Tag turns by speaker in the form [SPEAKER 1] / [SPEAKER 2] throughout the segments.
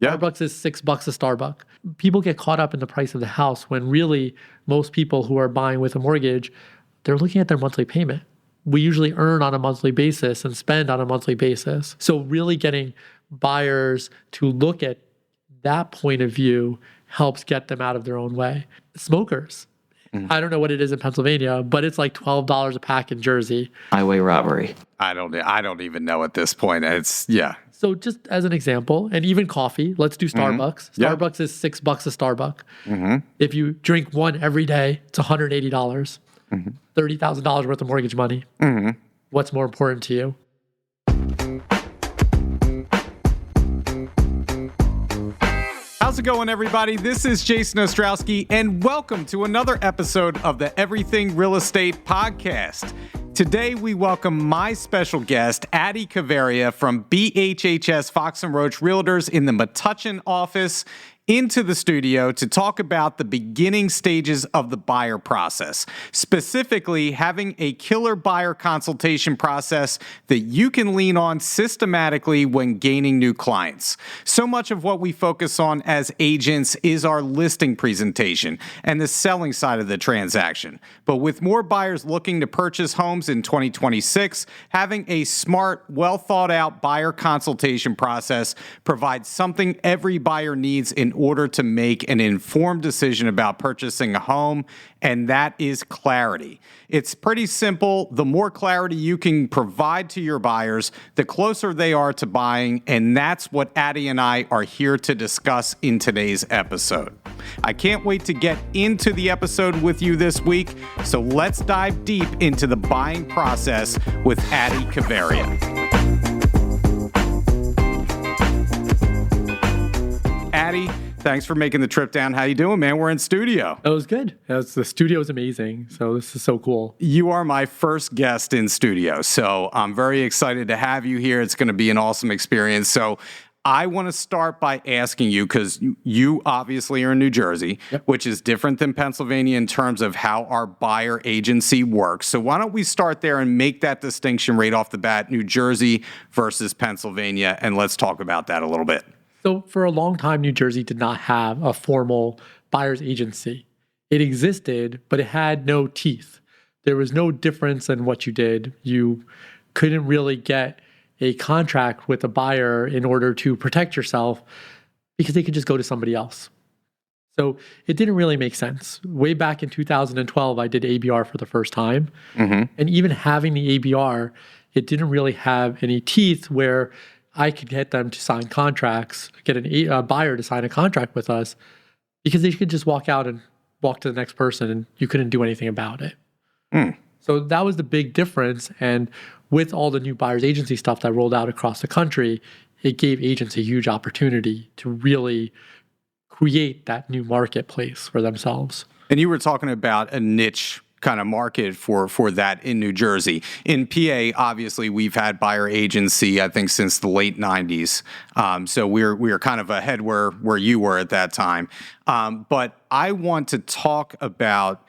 [SPEAKER 1] Yeah.
[SPEAKER 2] Starbucks is $6 a Starbucks. People get caught up in the price of the house when really most people who are buying with a mortgage, they're looking at their monthly payment. We usually earn on a monthly basis and spend on a monthly basis. So really getting buyers to look at that point of view helps get them out of their own way. Smokers. I don't know what it is in Pennsylvania, but it's like $12 a pack in Jersey.
[SPEAKER 3] Highway robbery.
[SPEAKER 1] I don't even know at this point. Yeah.
[SPEAKER 2] So just as an example, and even coffee, let's do Starbucks.
[SPEAKER 1] Yeah.
[SPEAKER 2] Starbucks is $6 a Starbucks. If you drink one every day, it's $180. $30,000 worth of mortgage money. What's more important to you?
[SPEAKER 1] How's it going, everybody? This is Jason Ostrowski, and welcome to another episode of the Everything Real Estate Podcast. Today, we welcome my special guest, Adi Kaveria from BHHS Fox & Roach Realtors in the Metuchen office, into the studio to talk about the beginning stages of the buyer process, specifically having a killer buyer consultation process that you can lean on systematically when gaining new clients. So much of what we focus on as agents is our listing presentation and the selling side of the transaction. But with more buyers looking to purchase homes in 2026, having a smart, well thought out buyer consultation process provides something every buyer needs in order to make an informed decision about purchasing a home, and that is clarity. It's pretty simple. The more clarity you can provide to your buyers, the closer they are to buying, and that's what Adi and I are here to discuss in today's episode. I can't wait to get into the episode with you this week, so let's dive deep into the buying process with Adi Kaveria. Adi, thanks for making the trip down. How you doing, man? We're in studio.
[SPEAKER 2] That was good. The studio is amazing. So this is so cool.
[SPEAKER 1] You are my first guest in studio, so I'm very excited to have you here. It's going to be an awesome experience. So I want to start by asking you, because you obviously are in New Jersey, which is different than Pennsylvania in terms of how our buyer agency works. So why don't we start there and make that distinction right off the bat, New Jersey versus Pennsylvania, and let's talk about that a little bit.
[SPEAKER 2] So for a long time, New Jersey did not have a formal buyer's agency. It existed, but it had no teeth. There was no difference in what you did. You couldn't really get a contract with a buyer in order to protect yourself because they could just go to somebody else. So it didn't really make sense. Way back in 2012, I did ABR for the first time. And even having the ABR, it didn't really have any teeth where I could get them to sign contracts, get a buyer to sign a contract with us, because they could just walk out and walk to the next person and you couldn't do anything about it. So that was the big difference. And with all the new buyer's agency stuff that rolled out across the country, it gave agents a huge opportunity to really create that new marketplace for themselves.
[SPEAKER 1] And you were talking about a niche kind of market for that in New Jersey. In PA, obviously, we've had buyer agency, I think, since the late 90s. So we're kind of ahead where you were at that time. But I want to talk about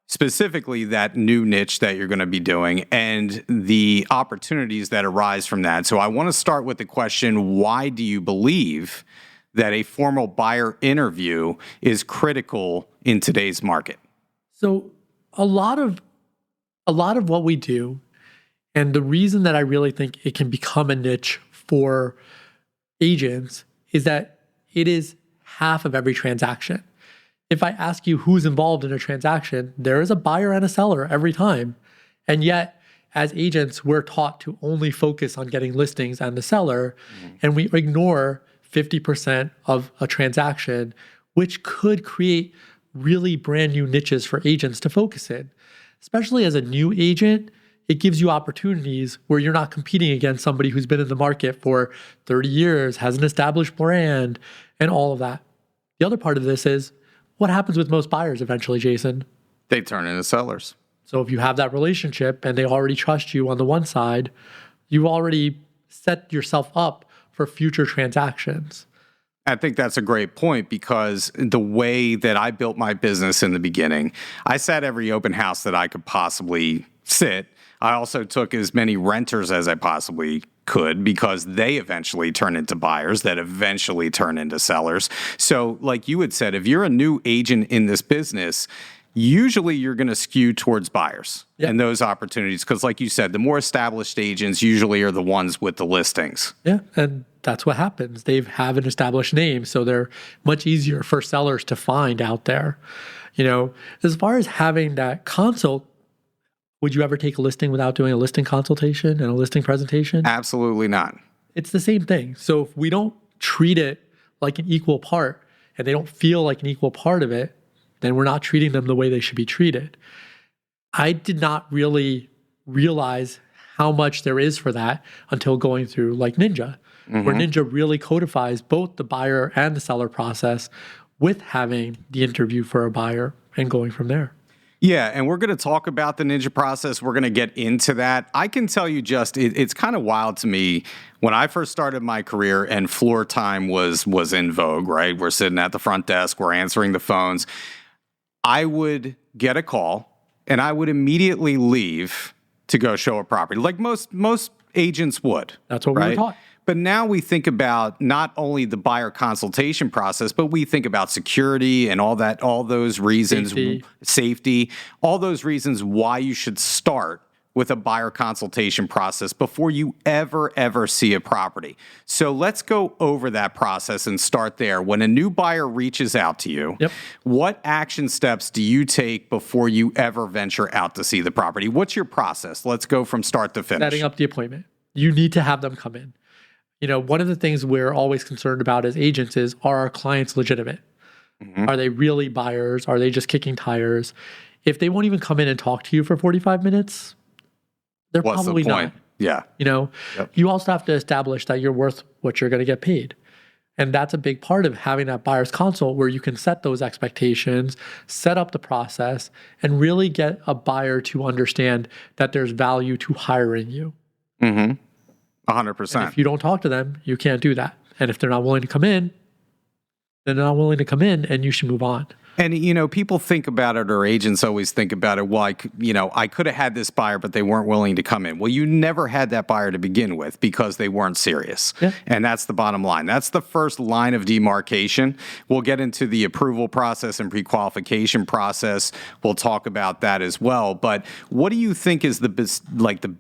[SPEAKER 1] specifically that new niche that you're going to be doing and the opportunities that arise from that. So I want to start with the question, why do you believe that a formal buyer interview is critical in today's market?
[SPEAKER 2] So a lot of what we do, and the reason that I really think it can become a niche for agents, is that it is half of every transaction. If I ask you who's involved in a transaction, there is a buyer and a seller every time. And yet, as agents, we're taught to only focus on getting listings and the seller, and we ignore 50% of a transaction, which could create really brand new niches for agents to focus in. Especially as a new agent, it gives you opportunities where you're not competing against somebody who's been in the market for 30 years, has an established brand, and all of that. The other part of this is, what happens with most buyers eventually, Jason?
[SPEAKER 1] They turn into sellers.
[SPEAKER 2] So if you have that relationship and they already trust you on the one side, you already set yourself up for future transactions.
[SPEAKER 1] I think that's a great point, because the way that I built my business in the beginning, I sat every open house that I could possibly sit. I also took as many renters as I possibly could because they eventually turn into buyers that eventually turn into sellers. So like you had said, if you're a new agent in this business, usually you're going to skew towards buyers and those opportunities because like you said, the more established agents usually are the ones with the listings.
[SPEAKER 2] Yeah, and that's what happens. They have an established name, so they're much easier for sellers to find out there. As far as having that consult, would you ever take a listing without doing a listing consultation and a listing presentation?
[SPEAKER 1] Absolutely not.
[SPEAKER 2] It's the same thing. So if we don't treat it like an equal part and they don't feel like an equal part of it, then we're not treating them the way they should be treated. I did not really realize how much there is for that until going through like Ninja, where Ninja really codifies both the buyer and the seller process with having the interview for a buyer and going from there.
[SPEAKER 1] Yeah, and we're going to talk about the Ninja process. We're going to get into that. I can tell you it's kind of wild to me when I first started my career and floor time was in vogue, right? We're sitting at the front desk, we're answering the phones. I would get a call and I would immediately leave to go show a property like most agents would.
[SPEAKER 2] That's what we were taught.
[SPEAKER 1] But now we think about not only the buyer consultation process, but we think about security and all those reasons, safety, all those reasons why you should start with a buyer consultation process before you ever see a property. So let's go over that process and start there. When a new buyer reaches out to you, what action steps do you take before you ever venture out to see the property? What's your process? Let's go from start to finish.
[SPEAKER 2] Setting up the appointment. You need to have them come in. One of the things we're always concerned about as agents is, are our clients legitimate? Are they really buyers? Are they just kicking tires? If they won't even come in and talk to you for 45 minutes, they're probably not.
[SPEAKER 1] Yeah.
[SPEAKER 2] You also have to establish that you're worth what you're going to get paid. And that's a big part of having that buyer's consult where you can set those expectations, set up the process, and really get a buyer to understand that there's value to hiring you.
[SPEAKER 1] 100%.
[SPEAKER 2] And if you don't talk to them, you can't do that. And if they're not willing to come in, then they're not willing to come in and you should move on.
[SPEAKER 1] And, people think about it, or agents always think about it, well, I could have had this buyer, but they weren't willing to come in. Well, you never had that buyer to begin with because they weren't serious. Yeah. And that's the bottom line. That's the first line of demarcation. We'll get into the approval process and pre-qualification process. We'll talk about that as well. But what do you think is the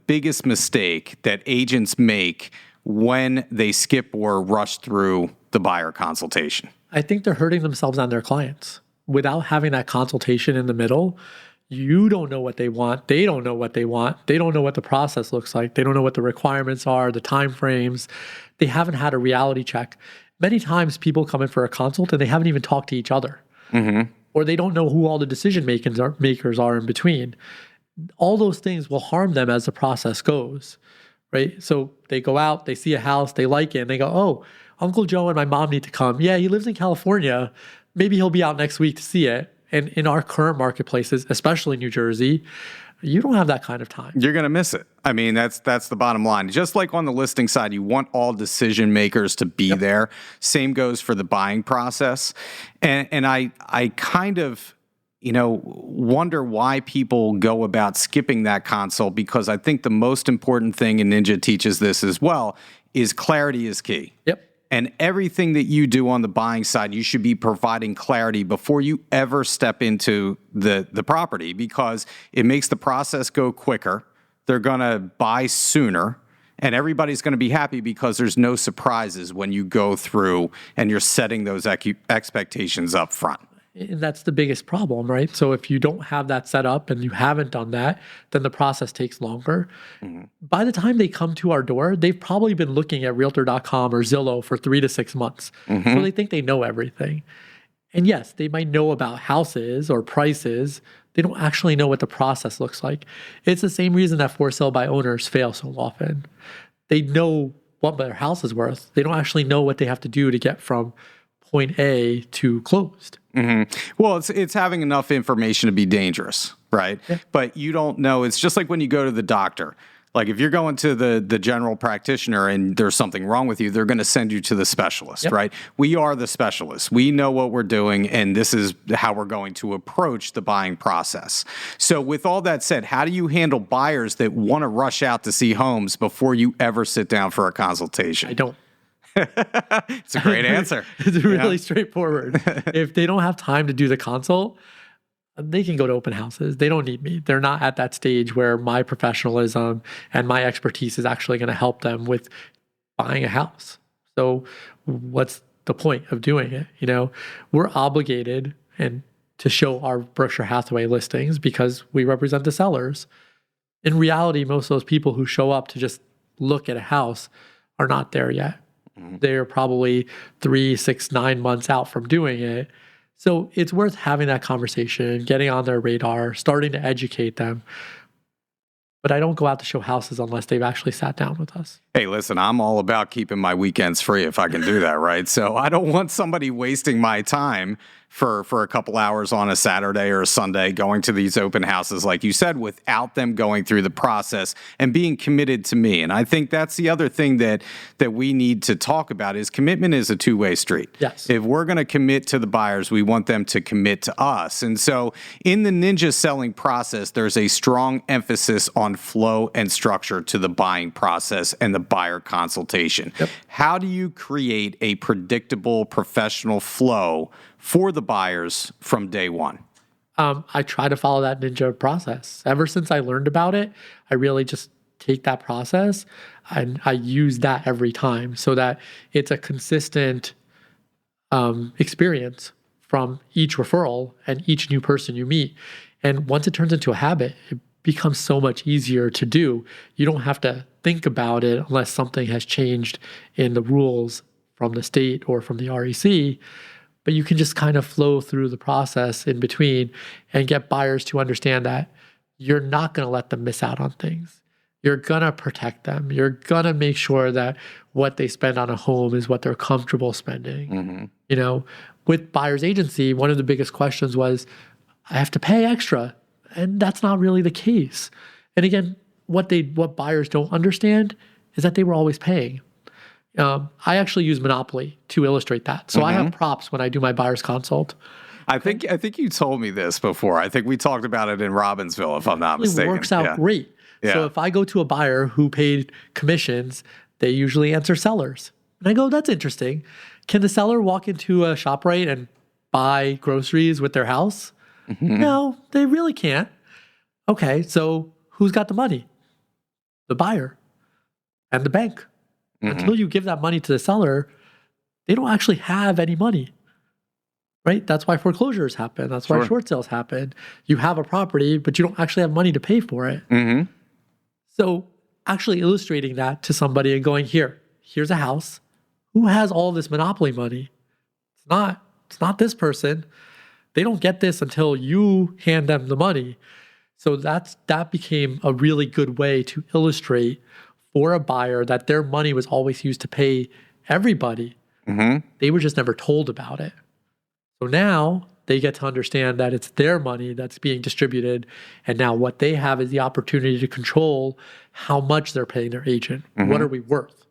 [SPEAKER 1] biggest mistake that agents make when they skip or rush through the buyer consultation?
[SPEAKER 2] I think they're hurting themselves and their clients. Without having that consultation in the middle, you don't know what they want. They don't know what they want. They don't know what the process looks like. They don't know what the requirements are, the timeframes. They haven't had a reality check. Many times people come in for a consult and they haven't even talked to each other. Or they don't know who all the decision makers are in between. All those things will harm them as the process goes, right? So they go out, they see a house, they like it, and they go, oh, Uncle Joe and my mom need to come. Yeah, he lives in California. Maybe he'll be out next week to see it. And in our current marketplaces, especially New Jersey, you don't have that kind of time.
[SPEAKER 1] You're going to miss it. I mean, that's the bottom line. Just like on the listing side, you want all decision makers to be there. Same goes for the buying process. And I kind of, wonder why people go about skipping that consult, because I think the most important thing, and Ninja teaches this as well, is clarity is key. And everything that you do on the buying side, you should be providing clarity before you ever step into the property, because it makes the process go quicker. They're going to buy sooner, and everybody's going to be happy because there's no surprises when you go through and you're setting those expectations up front.
[SPEAKER 2] And that's the biggest problem, right? So if you don't have that set up and you haven't done that, then the process takes longer. By the time they come to our door, they've probably been looking at Realtor.com or Zillow for 3 to 6 months. So they think they know everything. And yes, they might know about houses or prices. They don't actually know what the process looks like. It's the same reason that for sale by owners fail so often. They know what their house is worth. They don't actually know what they have to do to get from point A to closed.
[SPEAKER 1] Well, it's having enough information to be dangerous, right? But you don't know. It's just like when you go to the doctor. Like if you're going to the general practitioner and there's something wrong with you, they're going to send you to the specialist, right? We are the specialists. We know what we're doing, and this is how we're going to approach the buying process. So with all that said, how do you handle buyers that want to rush out to see homes before you ever sit down for a consultation?
[SPEAKER 2] I don't.
[SPEAKER 1] It's a great answer.
[SPEAKER 2] It's really straightforward. If they don't have time to do the consult, they can go to open houses. They don't need me. They're not at that stage where my professionalism and my expertise is actually going to help them with buying a house. So what's the point of doing it? We're obligated and to show our Berkshire Hathaway listings because we represent the sellers. In reality, most of those people who show up to just look at a house are not there yet. They're probably 3, 6, 9 months out from doing it. So it's worth having that conversation, getting on their radar, starting to educate them. But I don't go out to show houses unless they've actually sat down with us.
[SPEAKER 1] Hey, listen, I'm all about keeping my weekends free if I can do that, right? So I don't want somebody wasting my time for a couple hours on a Saturday or a Sunday going to these open houses, like you said, without them going through the process and being committed to me. And I think that's the other thing that we need to talk about is commitment is a two-way street.
[SPEAKER 2] Yes.
[SPEAKER 1] If we're going to commit to the buyers, we want them to commit to us. And so in the ninja selling process, there's a strong emphasis on flow and structure to the buying process and the buyer consultation. How do you create a predictable professional flow for the buyers from day one?
[SPEAKER 2] I try to follow that ninja process. Ever since I learned about it, I really just take that process and I use that every time so that it's a consistent experience from each referral and each new person you meet. And once it turns into a habit, it becomes so much easier to do. You don't have to think about it unless something has changed in the rules from the state or from the REC. But you can just kind of flow through the process in between and get buyers to understand that you're not going to let them miss out on things. You're going to protect them. You're going to make sure that what they spend on a home is what they're comfortable spending. With buyer's agency, one of the biggest questions was, I have to pay extra. And that's not really the case. And again, what buyers don't understand is that they were always paying. I actually use Monopoly to illustrate that. So I have props when I do my buyer's consult.
[SPEAKER 1] I think you told me this before. I think we talked about it in Robbinsville, if I'm not mistaken.
[SPEAKER 2] It works out great.
[SPEAKER 1] Yeah.
[SPEAKER 2] So if I go to a buyer who paid commissions, they usually answer sellers. And I go, that's interesting. Can the seller walk into a ShopRite and buy groceries with their house? No, they really can't. Okay, so who's got the money? The buyer and the bank. Until you give that money to the seller, they don't actually have any money, right? That's why foreclosures happen. That's why short sales happen. You have a property, but you don't actually have money to pay for it. So actually illustrating that to somebody and going, here's a house. Who has all this monopoly money? It's not this person. They don't get this until you hand them the money. So that became a really good way to illustrate for a buyer that their money was always used to pay everybody. They were just never told about it. So now they get to understand that it's their money that's being distributed. And now what they have is the opportunity to control how much they're paying their agent. What are we worth?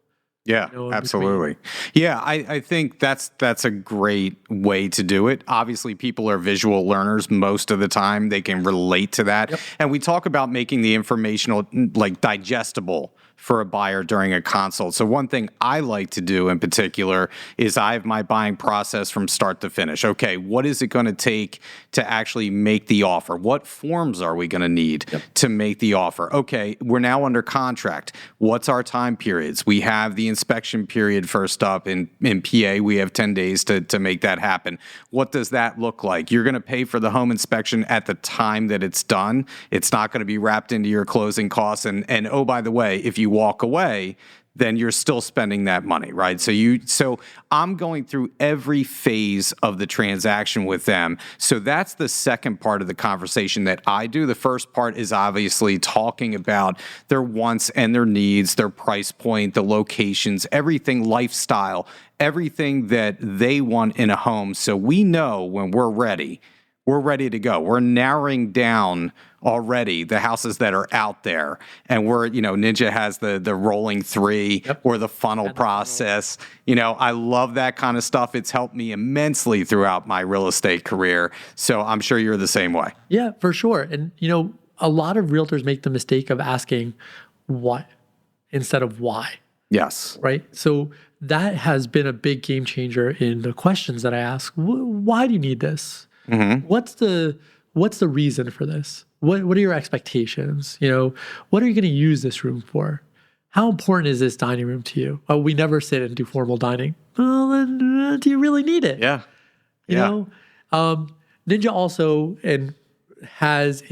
[SPEAKER 1] Yeah, absolutely. Yeah, I think that's a great way to do it. Obviously, people are visual learners most of the time. They can relate to that. And we talk about making the informational digestible for a buyer during a consult. So one thing I like to do in particular is I have my buying process from start to finish. Okay, what is it going to take to actually make the offer? What forms are we going to need to make the offer? Okay, we're now under contract. What's our time periods? We have the inspection period first up. In PA, we have 10 days to make that happen. What does that look like? You're going to pay for the home inspection at the time that it's done. It's not going to be wrapped into your closing costs. And oh, by the way, if you walk away, then you're still spending that money, right? So I'm going through every phase of the transaction with them. So that's the second part of the conversation that I do. The first part is obviously talking about their wants and their needs, their price point, the locations, everything, lifestyle, everything that they want in a home. So we know when we're ready, we're ready to go. We're narrowing down already the houses that are out there. And Ninja has the rolling 3 or the funnel process. I love that kind of stuff. It's helped me immensely throughout my real estate career. So I'm sure you're the same way.
[SPEAKER 2] Yeah, for sure. And, a lot of realtors make the mistake of asking what instead of why.
[SPEAKER 1] Yes.
[SPEAKER 2] Right. So that has been a big game changer in the questions that I ask. Why do you need this?
[SPEAKER 1] Mm-hmm.
[SPEAKER 2] What's the reason for this? What are your expectations? What are you going to use this room for? How important is this dining room to you? Oh, we never sit and do formal dining. Well, then do you really need it?
[SPEAKER 1] Yeah.
[SPEAKER 2] You know, Ninja also has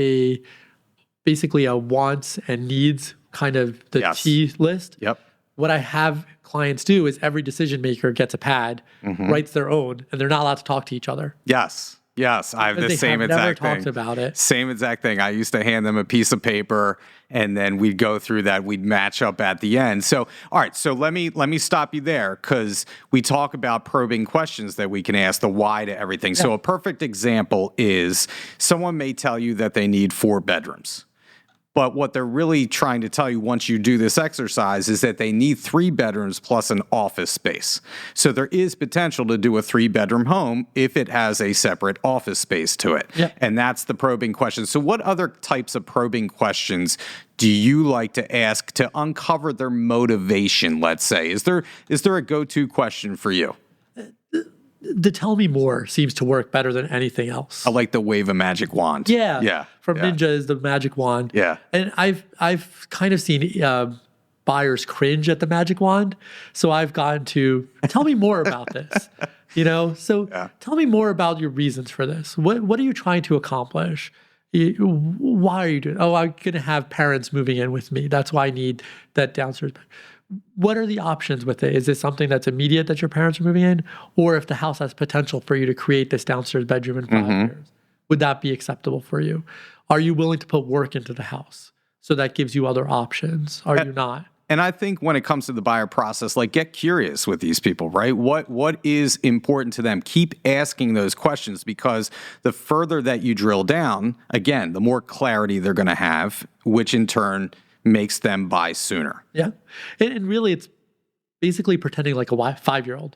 [SPEAKER 2] basically a wants and needs kind of the T list.
[SPEAKER 1] Yep.
[SPEAKER 2] What I have clients do is every decision maker gets a pad, writes their own, and they're not allowed to talk to each other.
[SPEAKER 1] Yes. I have the same exact thing.
[SPEAKER 2] Never talked about it.
[SPEAKER 1] Same exact thing. I used to hand them a piece of paper, and then we'd go through that. We'd match up at the end. So, all right. So let me stop you there, because we talk about probing questions that we can ask, the why to everything. Yeah. So a perfect example is someone may tell you that they need 4 bedrooms. But what they're really trying to tell you once you do this exercise is that they need 3 bedrooms plus an office space. So there is potential to do a 3-bedroom home if it has a separate office space to it. Yeah. And that's the probing question. So what other types of probing questions do you like to ask to uncover their motivation, let's say? Is there a go-to question for you?
[SPEAKER 2] The tell me more seems to work better than anything else.
[SPEAKER 1] I like the wave a magic wand.
[SPEAKER 2] Yeah. From Ninja is the magic wand.
[SPEAKER 1] Yeah.
[SPEAKER 2] And I've kind of seen buyers cringe at the magic wand. So I've gotten to tell me more about this. Tell me more about your reasons for this. What are you trying to accomplish? Why are you doing it? Oh, I'm going to have parents moving in with me. That's why I need that downstairs bed. What are the options with it? Is this something that's immediate that your parents are moving in? Or if the house has potential for you to create this downstairs bedroom in 5 years, would that be acceptable for you? Are you willing to put work into the house? So that gives you other options. Are you not?
[SPEAKER 1] And I think when it comes to the buyer process, get curious with these people, right? What is important to them? Keep asking those questions, because the further that you drill down, again, the more clarity they're going to have, which in turn makes them buy sooner.
[SPEAKER 2] Yeah. And really, it's basically pretending like a 5-year-old.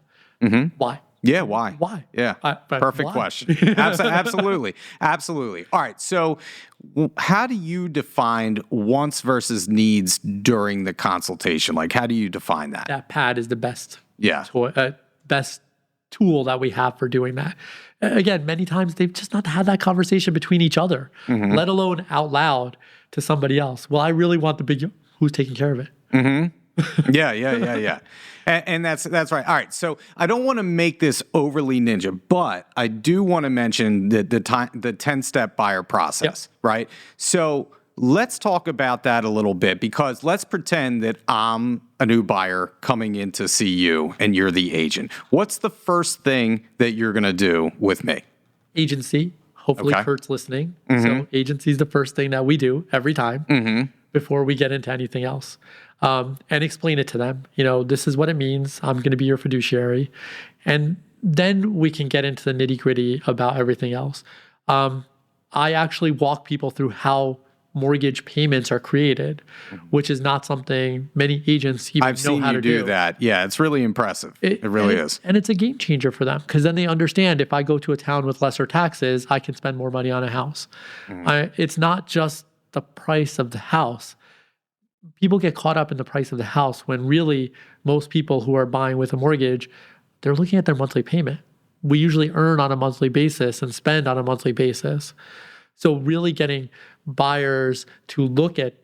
[SPEAKER 2] Why?
[SPEAKER 1] Yeah, why?
[SPEAKER 2] Why?
[SPEAKER 1] Yeah, perfect question. Absolutely. All right, so how do you define wants versus needs during the consultation? How do you define that?
[SPEAKER 2] That pad is the best,
[SPEAKER 1] best
[SPEAKER 2] tool that we have for doing that. Again, many times they've just not had that conversation between each other, let alone out loud to somebody else. Well, I really want the big, who's taking care of it?
[SPEAKER 1] Yeah. And that's right. All right. So I don't want to make this overly ninja, but I do want to mention the 10-step buyer process, right? So let's talk about that a little bit, because let's pretend that I'm a new buyer coming in to see you and you're the agent. What's the first thing that you're going to do with me?
[SPEAKER 2] Agency. Hopefully Kurt's listening. So agency is the first thing that we do every time before we get into anything else. And explain it to them. This is what it means. I'm going to be your fiduciary. And then we can get into the nitty-gritty about everything else. I actually walk people through how mortgage payments are created, which is not something many agents even know how to do.
[SPEAKER 1] I've seen you do that. Yeah, it's really impressive. It really is.
[SPEAKER 2] And it's a game changer for them, because then they understand if I go to a town with lesser taxes, I can spend more money on a house. It's not just the price of the house. People get caught up in the price of the house when really most people who are buying with a mortgage, they're looking at their monthly payment. We usually earn on a monthly basis and spend on a monthly basis. So really getting buyers to look at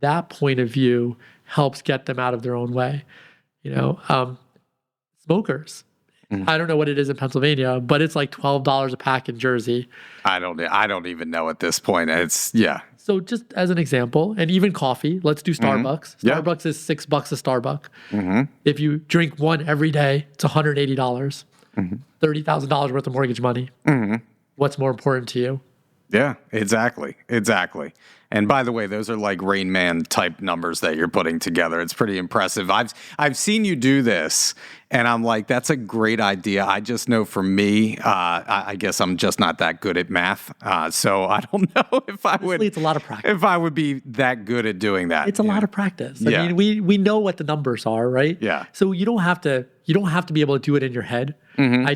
[SPEAKER 2] that point of view helps get them out of their own way. Smokers. I don't know what it is in Pennsylvania, but it's like $12 a pack in Jersey.
[SPEAKER 1] I don't even know at this point.
[SPEAKER 2] So just as an example, and even coffee, let's do Starbucks. Starbucks is $6 a Starbucks. If you drink one every day, it's $180, $30,000 worth of mortgage money. What's more important to you?
[SPEAKER 1] Yeah, exactly. Exactly. And by the way, those are like Rain Man type numbers that you're putting together. It's pretty impressive. I've seen you do this, and I'm like, that's a great idea. I just know for me, I guess I'm just not that good at math. So I don't know if I would.
[SPEAKER 2] It's a lot of practice.
[SPEAKER 1] If I would be that good at doing that.
[SPEAKER 2] It's a lot of practice. I
[SPEAKER 1] Yeah.
[SPEAKER 2] mean, we know what the numbers are, right?
[SPEAKER 1] Yeah.
[SPEAKER 2] So you don't have to be able to do it in your head. I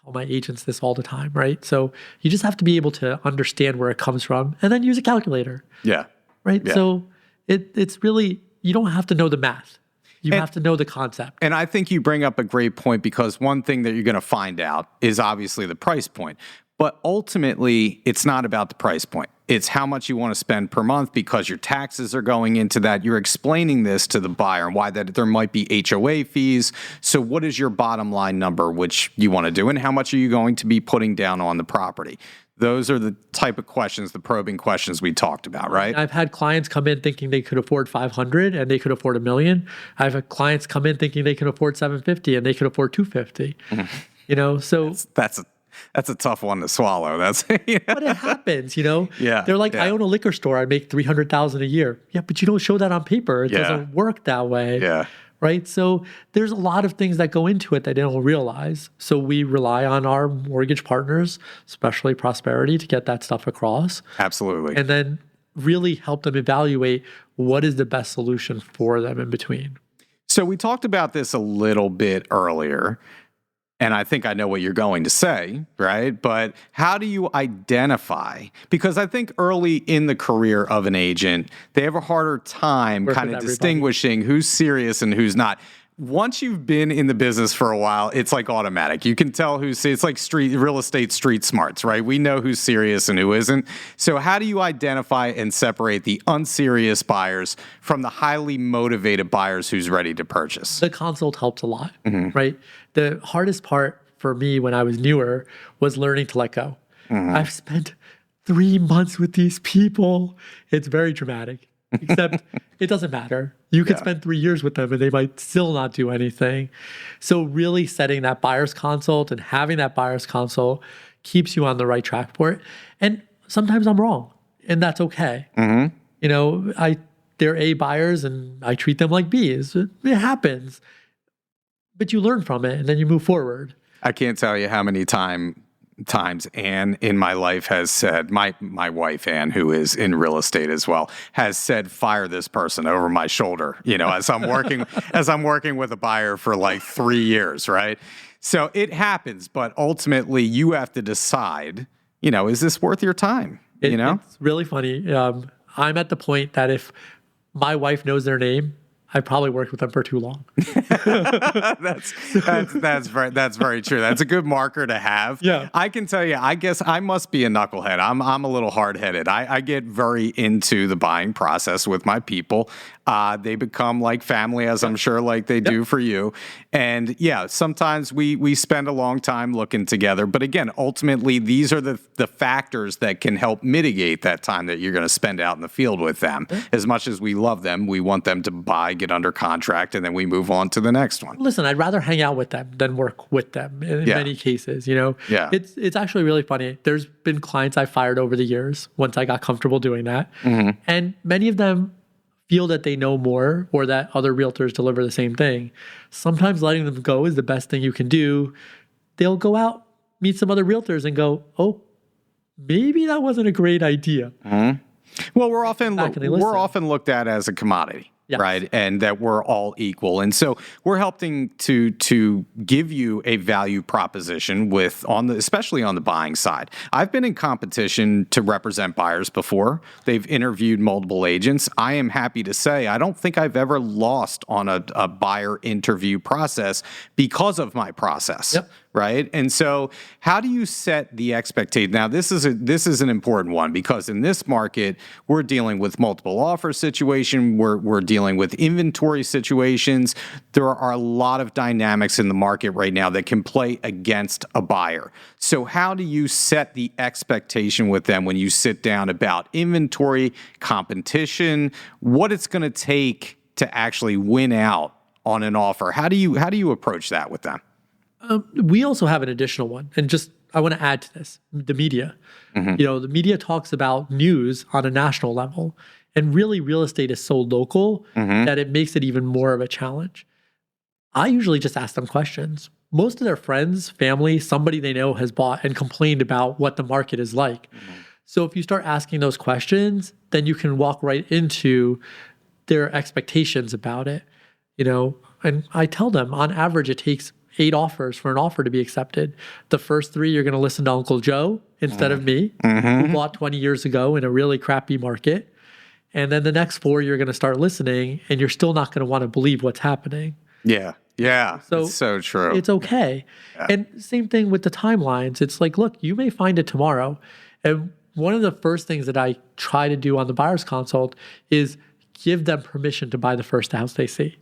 [SPEAKER 2] tell my agents this all the time, right? So you just have to be able to understand where it comes from and then use a calculator.
[SPEAKER 1] Yeah.
[SPEAKER 2] Right.
[SPEAKER 1] Yeah.
[SPEAKER 2] So it's really, you don't have to know the math. You have to know the concept.
[SPEAKER 1] And I think you bring up a great point, because one thing that you're going to find out is obviously the price point. But ultimately, it's not about the price point. It's how much you want to spend per month, because your taxes are going into that. You're explaining this to the buyer and why that there might be HOA fees. So what is your bottom line number, which you want to do, and how much are you going to be putting down on the property? Those are the type of questions, the probing questions we talked about, right?
[SPEAKER 2] I've had clients come in thinking they could afford 500 and they could afford $1 million. I've had clients come in thinking they could afford 750 and they could afford 250. You know, so
[SPEAKER 1] that's a tough one to swallow. That's
[SPEAKER 2] but it happens, you know.
[SPEAKER 1] Yeah,
[SPEAKER 2] they're like,
[SPEAKER 1] yeah.
[SPEAKER 2] I own a liquor store. I make $300,000 a year. Yeah, but you don't show that on paper. It doesn't work that way.
[SPEAKER 1] Yeah.
[SPEAKER 2] Right. So there's a lot of things that go into it that they don't realize. So we rely on our mortgage partners, especially Prosperity, to get that stuff across.
[SPEAKER 1] Absolutely.
[SPEAKER 2] And then really help them evaluate what is the best solution for them in between.
[SPEAKER 1] So we talked about this a little bit earlier, and I think I know what you're going to say, right? But how do you identify? Because I think early in the career of an agent, they have a harder time kind of distinguishing who's serious and who's not. Once you've been in the business for a while, it's like automatic. You can tell it's like real estate street smarts, right? We know who's serious and who isn't. So how do you identify and separate the unserious buyers from the highly motivated buyers who's ready to purchase?
[SPEAKER 2] The consult helps a lot, right? The hardest part for me when I was newer was learning to let go. I've spent 3 months with these people. It's very dramatic, except it doesn't matter. You could spend 3 years with them and they might still not do anything. So really setting that buyer's consult and having that buyer's consult keeps you on the right track for it. And sometimes I'm wrong, and that's okay. You know, they're A buyers and I treat them like Bs. It happens. But you learn from it and then you move forward.
[SPEAKER 1] I can't tell you how many times Anne in my life has said, my wife Anne, who is in real estate as well, has said, fire this person over my shoulder, you know, as I'm working with a buyer for like 3 years, right? So it happens, but ultimately you have to decide, you know, is this worth your time? You know?
[SPEAKER 2] It's really funny. I'm at the point that if my wife knows their name, I probably worked with them for too long.
[SPEAKER 1] That's very true. That's a good marker to have.
[SPEAKER 2] Yeah.
[SPEAKER 1] I can tell you, I guess I must be a knucklehead. I'm a little hard-headed. I get very into the buying process with my people. They become like family, as I'm sure like they do for you. And yeah, sometimes we spend a long time looking together. But again, ultimately, these are the factors that can help mitigate that time that you're going to spend out in the field with them. As much as we love them, we want them to buy, get under contract, and then we move on to the next one.
[SPEAKER 2] Listen, I'd rather hang out with them than work with them in many cases, you know?
[SPEAKER 1] Yeah.
[SPEAKER 2] It's actually really funny. There's been clients I fired over the years once I got comfortable doing that. And many of them feel that they know more or that other realtors deliver the same thing. Sometimes letting them go is the best thing you can do. They'll go out, meet some other realtors and go, oh, maybe that wasn't a great idea.
[SPEAKER 1] Well, we're often looked at as a commodity. Yes. Right. And that we're all equal. And so we're helping to give you a value proposition especially on the buying side. I've been in competition to represent buyers before. They've interviewed multiple agents. I am happy to say I don't think I've ever lost on a buyer interview process because of my process.
[SPEAKER 2] Yep.
[SPEAKER 1] Right. And so how do you set the expectation? Now, this is an important one, because in this market, we're dealing with multiple offer situation. We're dealing with inventory situations. There are a lot of dynamics in the market right now that can play against a buyer. So how do you set the expectation with them when you sit down about inventory, competition, what it's going to take to actually win out on an offer? How do you approach that with them?
[SPEAKER 2] We also have an additional one, and I want to add to this, the media. The media talks about news on a national level, and really real estate is so local that it makes it even more of a challenge. I usually just ask them questions. Most of their friends, family, somebody they know has bought and complained about what the market is like. So if you start asking those questions, then you can walk right into their expectations about it, and I tell them on average, it takes 8 offers for an offer to be accepted. The first 3, you're going to listen to Uncle Joe instead of me, who bought 20 years ago in a really crappy market. And then the next 4, you're going to start listening, and you're still not going to want to believe what's happening.
[SPEAKER 1] Yeah. It's so true.
[SPEAKER 2] It's okay. Yeah. And same thing with the timelines. It's like, look, you may find it tomorrow. And one of the first things that I try to do on the buyer's consult is give them permission to buy the first house they see.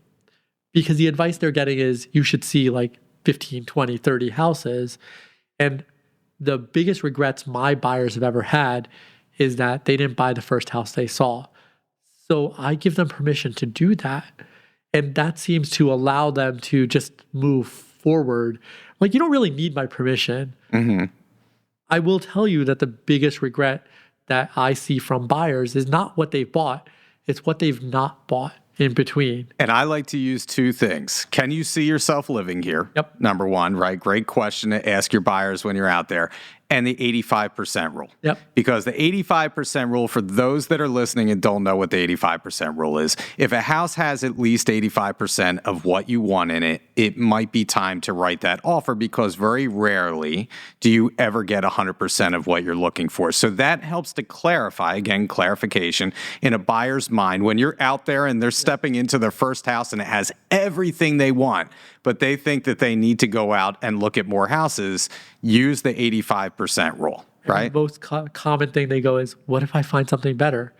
[SPEAKER 2] Because the advice they're getting is you should see like 15, 20, 30 houses. And the biggest regrets my buyers have ever had is that they didn't buy the first house they saw. So I give them permission to do that. And that seems to allow them to just move forward. Like, you don't really need my permission. I will tell you that the biggest regret that I see from buyers is not what they've bought, it's what they've not bought in between.
[SPEAKER 1] And I like to use 2 things. Can you see yourself living here?
[SPEAKER 2] Yep.
[SPEAKER 1] Number 1, right? Great question to ask your buyers when you're out there. And the 85% rule.
[SPEAKER 2] Yep.
[SPEAKER 1] Because the 85% rule, for those that are listening and don't know what the 85% rule is, if a house has at least 85% of what you want in it, it might be time to write that offer, because very rarely do you ever get 100% of what you're looking for. So that helps to clarify, again, clarification in a buyer's mind when you're out there and they're stepping into their first house and it has everything they want, but they think that they need to go out and look at more houses. Use the 85% rule, right?
[SPEAKER 2] And the most common thing they go is, what if I find something better?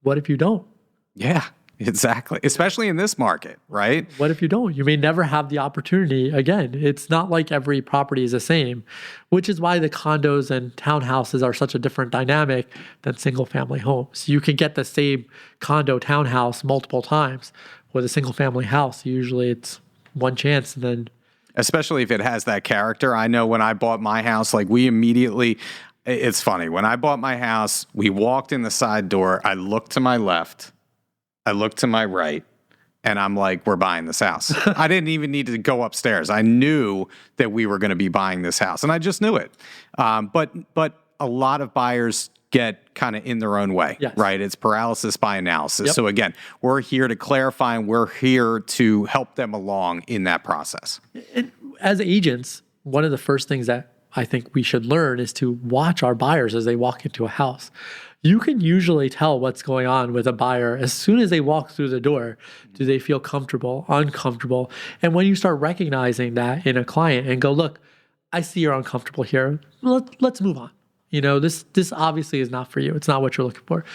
[SPEAKER 2] What if you don't?
[SPEAKER 1] Yeah, exactly. Especially in this market, right?
[SPEAKER 2] What if you don't? You may never have the opportunity again. It's not like every property is the same, which is why the condos and townhouses are such a different dynamic than single family homes. You can get the same condo townhouse multiple times. With a single family house, usually it's one chance, and then
[SPEAKER 1] especially if it has that character. I know when I bought my house, like it's funny. When I bought my house, we walked in the side door. I looked to my left, I looked to my right, and I'm like, we're buying this house. I didn't even need to go upstairs. I knew that we were going to be buying this house, and I just knew it. But a lot of buyers get kind of in their own way, yes. Right? It's paralysis by analysis. Yep. So again, we're here to clarify, and we're here to help them along in that process.
[SPEAKER 2] And as agents, one of the first things that I think we should learn is to watch our buyers as they walk into a house. You can usually tell what's going on with a buyer as soon as they walk through the door. Do they feel comfortable, uncomfortable? And when you start recognizing that in a client and go, look, I see you're uncomfortable here. Let's move on. This obviously is not for you. It's not what you're looking for.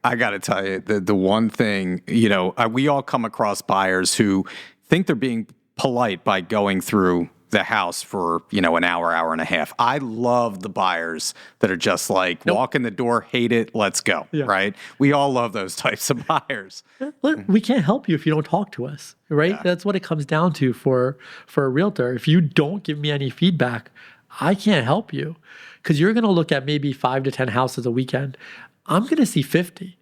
[SPEAKER 1] I got to tell you, the one thing, we all come across buyers who think they're being polite by going through the house for, an hour and a half. I love the buyers that are just like, walk in the door, hate it, let's go, right? We all love those types of buyers.
[SPEAKER 2] We can't help you if you don't talk to us, right? Yeah. That's what it comes down to for a realtor. If you don't give me any feedback, I can't help you. Because you're going to look at maybe 5 to 10 houses a weekend. I'm going to see 50.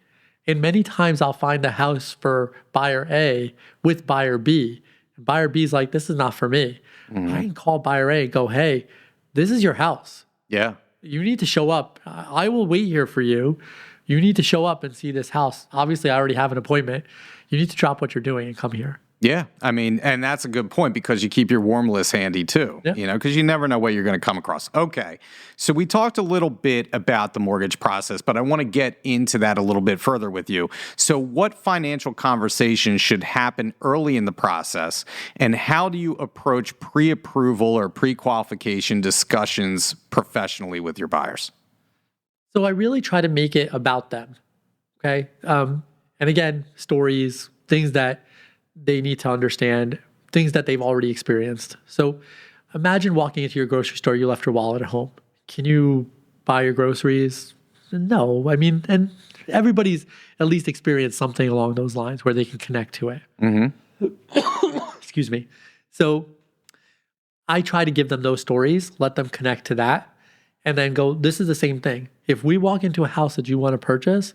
[SPEAKER 2] And many times I'll find a house for buyer A with buyer B. And buyer B is like, this is not for me. I can call buyer A and go, hey, this is your house.
[SPEAKER 1] Yeah.
[SPEAKER 2] You need to show up. I will wait here for you. You need to show up and see this house. Obviously, I already have an appointment. You need to drop what you're doing and come here.
[SPEAKER 1] Yeah, I mean, and that's a good point because you keep your warm list handy too, because you never know what you're going to come across. Okay, so we talked a little bit about the mortgage process, but I want to get into that a little bit further with you. So what financial conversations should happen early in the process, and how do you approach pre-approval or pre-qualification discussions professionally with your buyers?
[SPEAKER 2] So I really try to make it about them, okay? And again, stories, things that they need to understand, things that they've already experienced. So imagine walking into your grocery store, you left your wallet at home. Can you buy your groceries? No. I mean, and everybody's at least experienced something along those lines where they can connect to it. Excuse me. So I try to give them those stories, let them connect to that, and then go, this is the same thing. If we walk into a house that you want to purchase,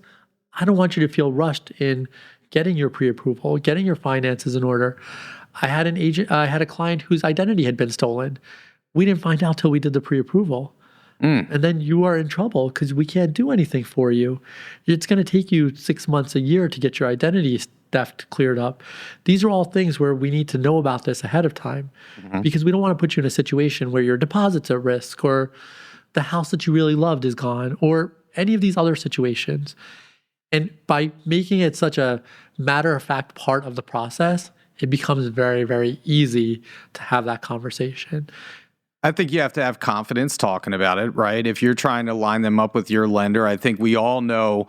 [SPEAKER 2] I don't want you to feel rushed in getting your pre-approval, getting your finances in order. I had a client whose identity had been stolen. We didn't find out till we did the pre-approval. And then you are in trouble because we can't do anything for you. It's going to take you 6 months, a year to get your identity theft cleared up. These are all things where we need to know about this ahead of time because we don't want to put you in a situation where your deposit's at risk or the house that you really loved is gone or any of these other situations. And by making it such a matter-of-fact part of the process, it becomes very, very easy to have that conversation.
[SPEAKER 1] I think you have to have confidence talking about it, right? If you're trying to line them up with your lender, I think we all know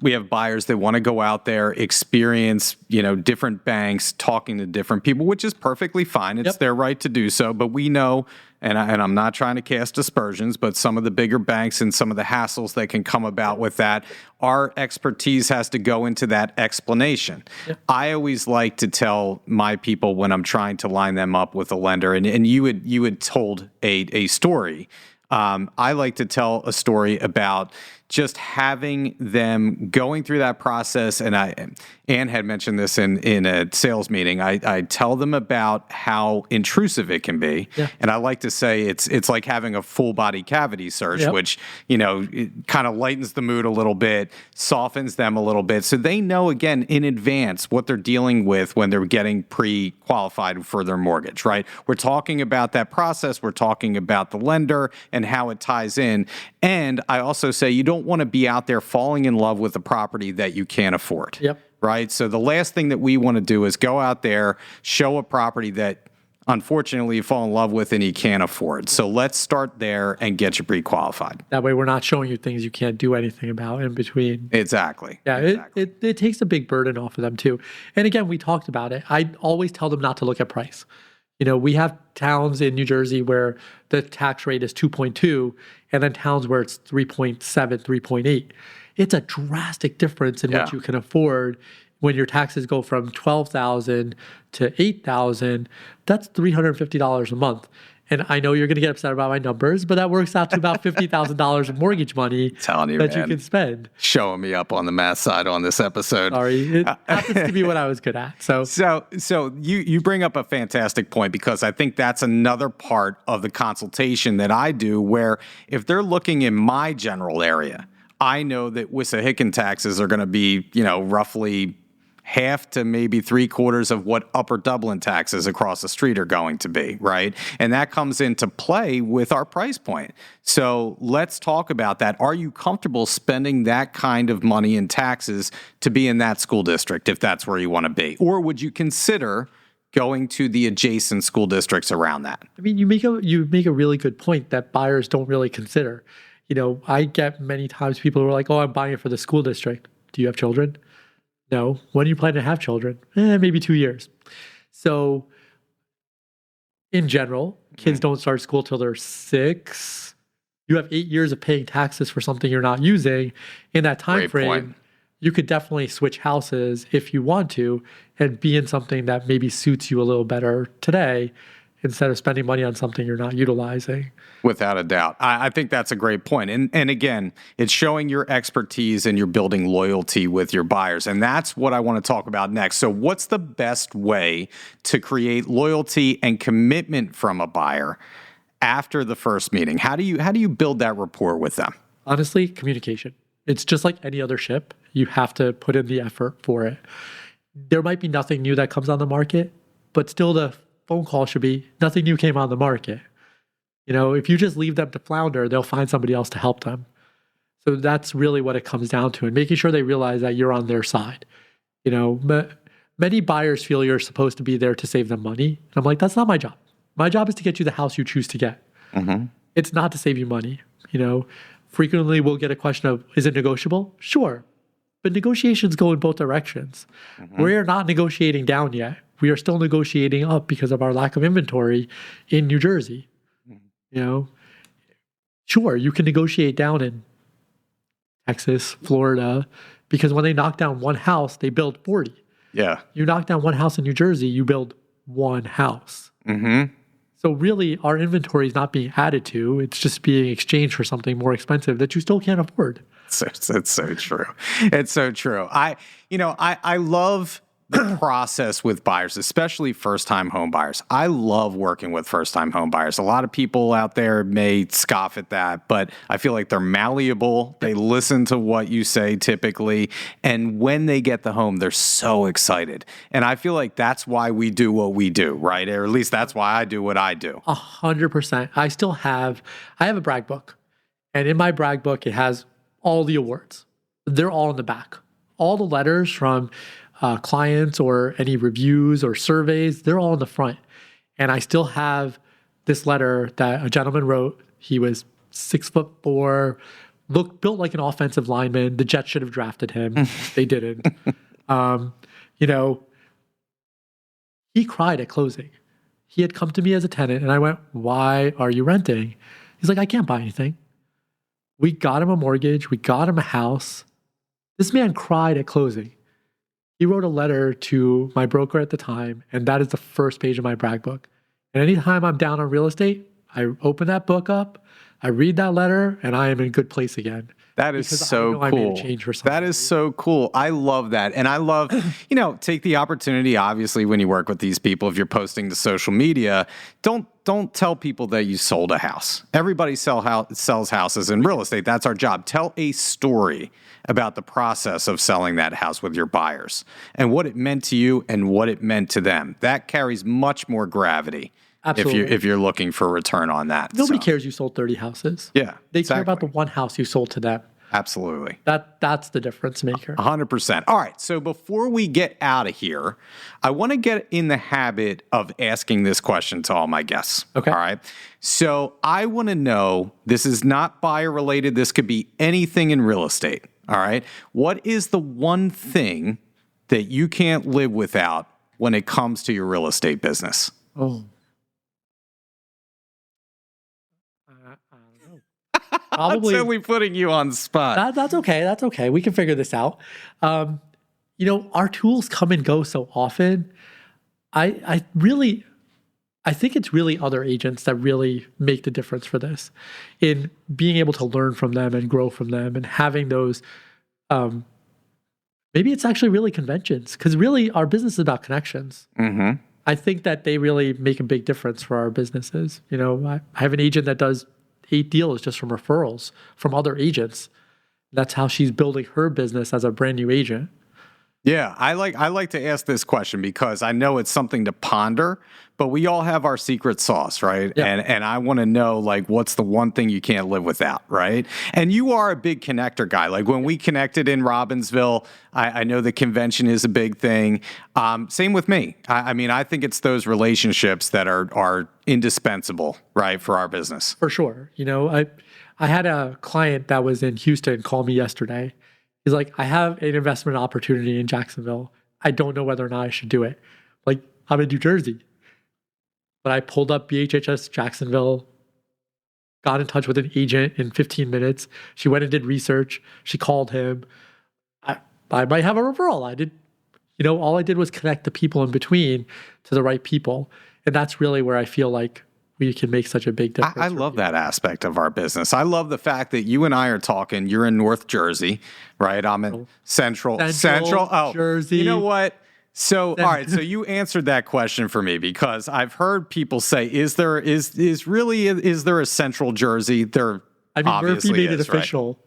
[SPEAKER 1] we have buyers that want to go out there, experience, different banks, talking to different people, which is perfectly fine. It's their right to do so. But we know, and I'm not trying to cast aspersions, but some of the bigger banks and some of the hassles that can come about with that, our expertise has to go into that explanation. I always like to tell my people when I'm trying to line them up with a lender, and you had told a story. I like to tell a story about just having them going through that process. And Ann had mentioned this in a sales meeting. I tell them about how intrusive it can be. And I like to say it's like having a full body cavity search, which, it kind of lightens the mood a little bit, softens them a little bit. So they know, again, in advance what they're dealing with when they're getting pre-qualified for their mortgage, right? We're talking about that process. We're talking about the lender and how it ties in. And I also say you don't want to be out there falling in love with a property that you can't afford. Right? So the last thing that we want to do is go out there, show a property that unfortunately you fall in love with and you can't afford. So let's start there and get you pre-qualified.
[SPEAKER 2] That way we're not showing you things you can't do anything about in between.
[SPEAKER 1] Exactly.
[SPEAKER 2] Yeah, exactly. It takes a big burden off of them too. And again, we talked about it. I always tell them not to look at price. We have towns in New Jersey where the tax rate is 2.2 and then towns where it's 3.7, 3.8. It's a drastic difference in what you can afford when your taxes go from $12,000 to $8,000. That's $350 a month. And I know you're going to get upset about my numbers, but that works out to about $50,000 of mortgage money that you can spend.
[SPEAKER 1] Showing me up on the math side on this episode.
[SPEAKER 2] Sorry, it happens to be what I was good at.
[SPEAKER 1] So you bring up a fantastic point because I think that's another part of the consultation that I do where if they're looking in my general area, I know that Wissahickon taxes are going to be, roughly half to maybe 3/4 of what Upper Dublin taxes across the street are going to be, right? And that comes into play with our price point. So let's talk about that. Are you comfortable spending that kind of money in taxes to be in that school district if that's where you want to be? Or would you consider going to the adjacent school districts around that?
[SPEAKER 2] I mean, you make a really good point that buyers don't really consider. I get many times people who are like, oh, I'm buying it for the school district. Do you have children? No. When do you plan to have children? Maybe 2 years. So in general, kids don't start school till they're 6. You have 8 years of paying taxes for something you're not using. In that time frame, you could definitely switch houses if you want to and be in something that maybe suits you a little better today instead of spending money on something you're not utilizing.
[SPEAKER 1] Without a doubt. I think that's a great point. And again, it's showing your expertise and you're building loyalty with your buyers. And that's what I want to talk about next. So what's the best way to create loyalty and commitment from a buyer after the first meeting? How do you build that rapport with them?
[SPEAKER 2] Honestly, communication. It's just like any other ship. You have to put in the effort for it. There might be nothing new that comes on the market, but still the phone call should be nothing new came on the market. If you just leave them to flounder, they'll find somebody else to help them. So that's really what it comes down to, and making sure they realize that you're on their side. Many buyers feel you're supposed to be there to save them money. And I'm like, that's not my job. My job is to get you the house you choose to get. It's not to save you money. Frequently we'll get a question of, is it negotiable? Sure. But negotiations go in both directions. We're not negotiating down yet. We are still negotiating up because of our lack of inventory in New Jersey. Sure, you can negotiate down in Texas, Florida, because when they knock down one house, they build 40.
[SPEAKER 1] Yeah.
[SPEAKER 2] You knock down one house in New Jersey, you build one house. So So really, our inventory is not being added to. It's just being exchanged for something more expensive that you still can't afford.
[SPEAKER 1] It's so true. It's so true. I love the process with buyers, especially first-time home buyers. I love working with first-time home buyers. A lot of people out there may scoff at that, but I feel like they're malleable. They listen to what you say typically, and when they get the home, they're so excited. And I feel like that's why we do what we do, right? Or at least that's why I do what I do.
[SPEAKER 2] 100%. I have a brag book, and in my brag book, it has all the awards. They're all in the back. All the letters from clients or any reviews or surveys, they're all in the front. And I still have this letter that a gentleman wrote. He was 6'4", built like an offensive lineman. The Jets should have drafted him. They didn't. He cried at closing. He had come to me as a tenant, and I went, "Why are you renting?" He's like, "I can't buy anything." We got him a mortgage. We got him a house. This man cried at closing. He wrote a letter to my broker at the time, and that is the first page of my brag book. And anytime I'm down on real estate, I open that book up, I read that letter, and I am in a good place again.
[SPEAKER 1] That is so cool.
[SPEAKER 2] I made a change for something.
[SPEAKER 1] That is so cool. I love that. And I love, take the opportunity, obviously, when you work with these people, if you're posting to social media, don't tell people that you sold a house. Everybody sells houses in real estate. That's our job. Tell a story about the process of selling that house with your buyers and what it meant to you and what it meant to them. That carries much more gravity. Absolutely. If you're looking for a return on that.
[SPEAKER 2] Nobody cares you sold 30 houses.
[SPEAKER 1] Yeah,
[SPEAKER 2] They care about the one house you sold to them.
[SPEAKER 1] Absolutely.
[SPEAKER 2] That's the difference maker.
[SPEAKER 1] 100%. All right. So before we get out of here, I want to get in the habit of asking this question to all my guests.
[SPEAKER 2] Okay.
[SPEAKER 1] All right. So I want to know, this is not buyer related. This could be anything in real estate. All right. What is the one thing that you can't live without when it comes to your real estate business?
[SPEAKER 2] Oh. Probably.
[SPEAKER 1] I'm certainly putting you on the spot.
[SPEAKER 2] That's okay. That's okay. We can figure this out. Our tools come and go so often. I think it's really other agents that really make the difference for this, in being able to learn from them and grow from them and having those. Maybe it's actually really conventions, because really our business is about connections.
[SPEAKER 1] Mm-hmm.
[SPEAKER 2] I think that they really make a big difference for our businesses. I have an agent that does 8 deals just from referrals from other agents. That's how she's building her business as a brand new agent.
[SPEAKER 1] Yeah, I like to ask this question because I know it's something to ponder, but we all have our secret sauce, right?
[SPEAKER 2] Yeah.
[SPEAKER 1] And I want to know, what's the one thing you can't live without, right? And you are a big connector guy. Like when we connected in Robbinsville, I know the convention is a big thing. Same with me. I think it's those relationships that are indispensable, right, for our business.
[SPEAKER 2] For sure. I had a client that was in Houston call me yesterday. He's like, "I have an investment opportunity in Jacksonville. I don't know whether or not I should do it." Like, I'm in New Jersey. But I pulled up BHHS Jacksonville, got in touch with an agent in 15 minutes. She went and did research. She called him. I might have a referral. All I did was connect the people in between to the right people. And that's really where I feel like we can make such a big difference.
[SPEAKER 1] I love that aspect of our business. I love the fact that you and I are talking. You're in North Jersey, right? I'm in Central. Oh,
[SPEAKER 2] Jersey.
[SPEAKER 1] You know what? So, all right. So you answered that question for me, because I've heard people say, "Is there a Central Jersey?" There,
[SPEAKER 2] Murphy made it
[SPEAKER 1] right?
[SPEAKER 2] official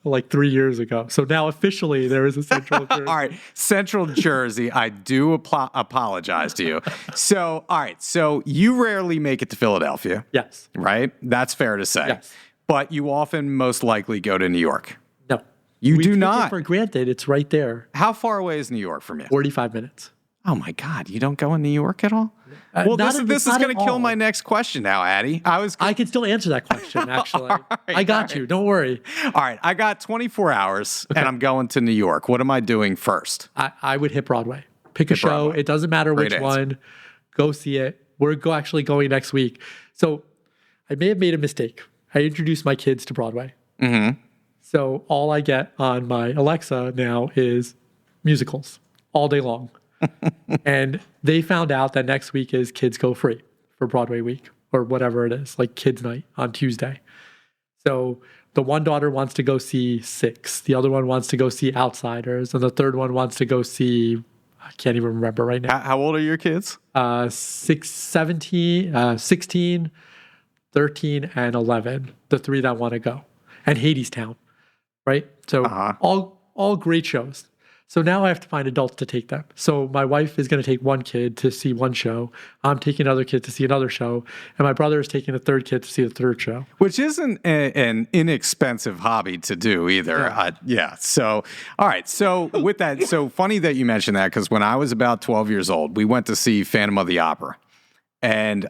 [SPEAKER 2] like 3 years ago. So now officially there is a Central Jersey.
[SPEAKER 1] All right, Central Jersey. I do apologize to you. So, all right. So you rarely make it to Philadelphia.
[SPEAKER 2] Yes.
[SPEAKER 1] Right? That's fair to say.
[SPEAKER 2] Yes.
[SPEAKER 1] But you often most likely go to New York.
[SPEAKER 2] No.
[SPEAKER 1] You do
[SPEAKER 2] take
[SPEAKER 1] not.
[SPEAKER 2] it for granted. It's right there.
[SPEAKER 1] How far away is New York from you?
[SPEAKER 2] 45 minutes.
[SPEAKER 1] Oh my God, you don't go in New York at all? Well, this is going to kill my next question now, Adi.
[SPEAKER 2] I can still answer that question, actually.
[SPEAKER 1] Right,
[SPEAKER 2] I got you. Don't worry.
[SPEAKER 1] All right, I got 24 hours, and I'm going to New York. What am I doing first?
[SPEAKER 2] I would hit Broadway. Pick a show.
[SPEAKER 1] Broadway.
[SPEAKER 2] It doesn't matter which one. Go see it. We're actually going next week. So I may have made a mistake. I introduced my kids to Broadway.
[SPEAKER 1] Mm-hmm.
[SPEAKER 2] So all I get on my Alexa now is musicals all day long. And they found out that next week is Kids Go Free for Broadway week. or whatever it is, like kids' night on Tuesday. So the one daughter wants to go see Six. The other one wants to go see Outsiders. And the third one wants to go see, I can't even remember right now.
[SPEAKER 1] How old are your kids?
[SPEAKER 2] 16, 13, and 11. The three that want to go. And Hadestown, right? So all great shows. So now I have to find adults to take them. So my wife is going to take one kid to see one show. I'm taking another kid to see another show. And my brother is taking a third kid to see the third show.
[SPEAKER 1] Which isn't an inexpensive hobby to do either. Yeah. So, all right. So with that, so funny that you mentioned that, because when I was about 12 years old, we went to see Phantom of the Opera. And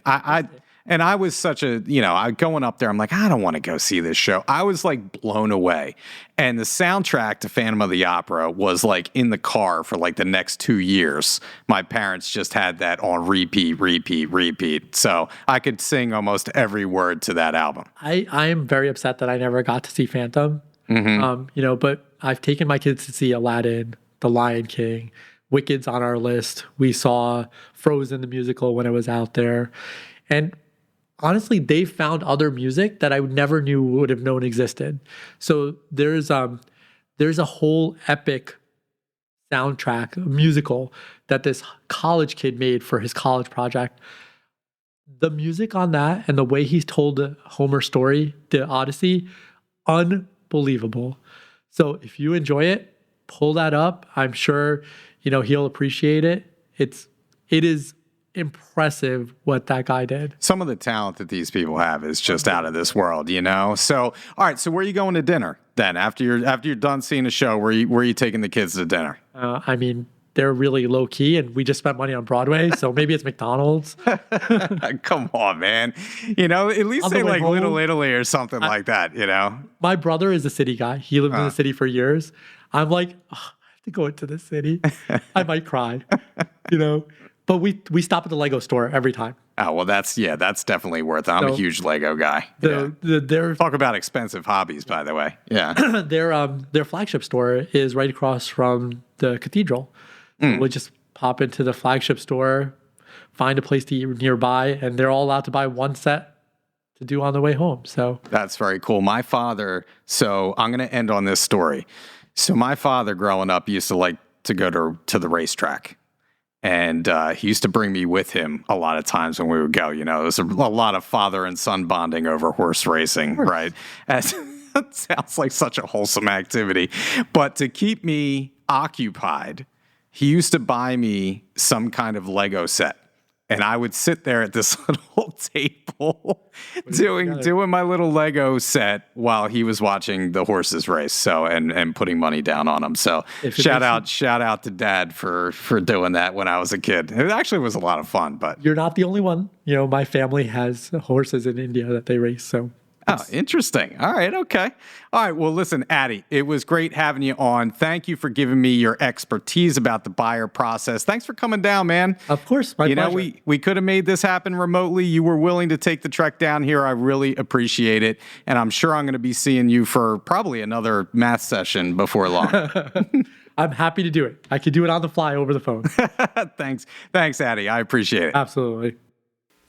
[SPEAKER 1] I was such a, going up there, I'm like, I don't want to go see this show. I was like blown away. And the soundtrack to Phantom of the Opera was like in the car for like the next 2 years. My parents just had that on repeat. So I could sing almost every word to that album.
[SPEAKER 2] I am very upset that I never got to see Phantom. But I've taken my kids to see Aladdin, The Lion King, Wicked's on our list. We saw Frozen the musical when it was out there. And honestly, they found other music that I never knew would have known existed. So there's a whole epic soundtrack, musical that this college kid made for his college project. The music on that and the way he's told the Homer story, the Odyssey, unbelievable. So if you enjoy it, pull that up. I'm sure, he'll appreciate it. It is impressive what that guy did.
[SPEAKER 1] Some of the talent that these people have is just out of this world, So, all right. So where are you going to dinner then? After you're done seeing the show, where are you taking the kids to dinner?
[SPEAKER 2] They're really low key, and we just spent money on Broadway, so maybe it's McDonald's.
[SPEAKER 1] Come on, man. At least say like home, Little Italy or something like that.
[SPEAKER 2] My brother is a city guy. He lived in the city for years. I'm like, I have to go into the city. I might cry. But we stop at the Lego store every time.
[SPEAKER 1] Oh, well, that's definitely worth it. I'm a huge Lego guy. Talk about expensive hobbies, by the way. Yeah.
[SPEAKER 2] Their flagship store is right across from the cathedral. So we'll just pop into the flagship store, find a place to eat nearby, and they're all allowed to buy one set to do on the way home. So
[SPEAKER 1] that's very cool. My father, so I'm going to end on this story. So my father growing up used to like to go to the racetrack. And he used to bring me with him a lot of times when we would go. There was a lot of father and son bonding over horse racing, right? That sounds like such a wholesome activity. But to keep me occupied, he used to buy me some kind of Lego set. And I would sit there at this little table doing my little Lego set while he was watching the horses race. So and putting money down on them. So shout out to Dad for doing that when I was a kid. It actually was a lot of fun. But
[SPEAKER 2] you're not the only one. My family has horses in India that they race. So.
[SPEAKER 1] Oh, interesting. All right. Okay. All right. Well, listen, Adi, it was great having you on. Thank you for giving me your expertise about the buyer process. Thanks for coming down, man.
[SPEAKER 2] Of course. My pleasure.
[SPEAKER 1] We could have made this happen remotely. You were willing to take the trek down here. I really appreciate it. And I'm sure I'm going to be seeing you for probably another math session before long.
[SPEAKER 2] I'm happy to do it. I could do it on the fly over the phone.
[SPEAKER 1] Thanks, Adi. I appreciate it.
[SPEAKER 2] Absolutely.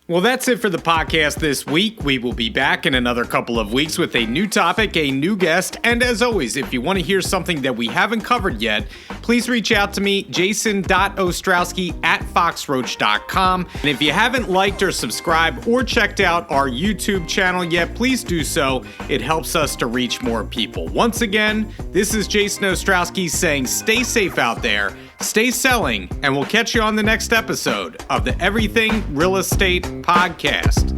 [SPEAKER 1] Well, that's it for the podcast this week. We will be back in another couple of weeks with a new topic, a new guest. And as always, if you want to hear something that we haven't covered yet, please reach out to me, jason.ostrowski@foxroach.com. And if you haven't liked or subscribed or checked out our YouTube channel yet, please do so. It helps us to reach more people. Once again, this is Jason Ostrowski saying stay safe out there, stay selling, and we'll catch you on the next episode of the Everything Real Estate Podcast.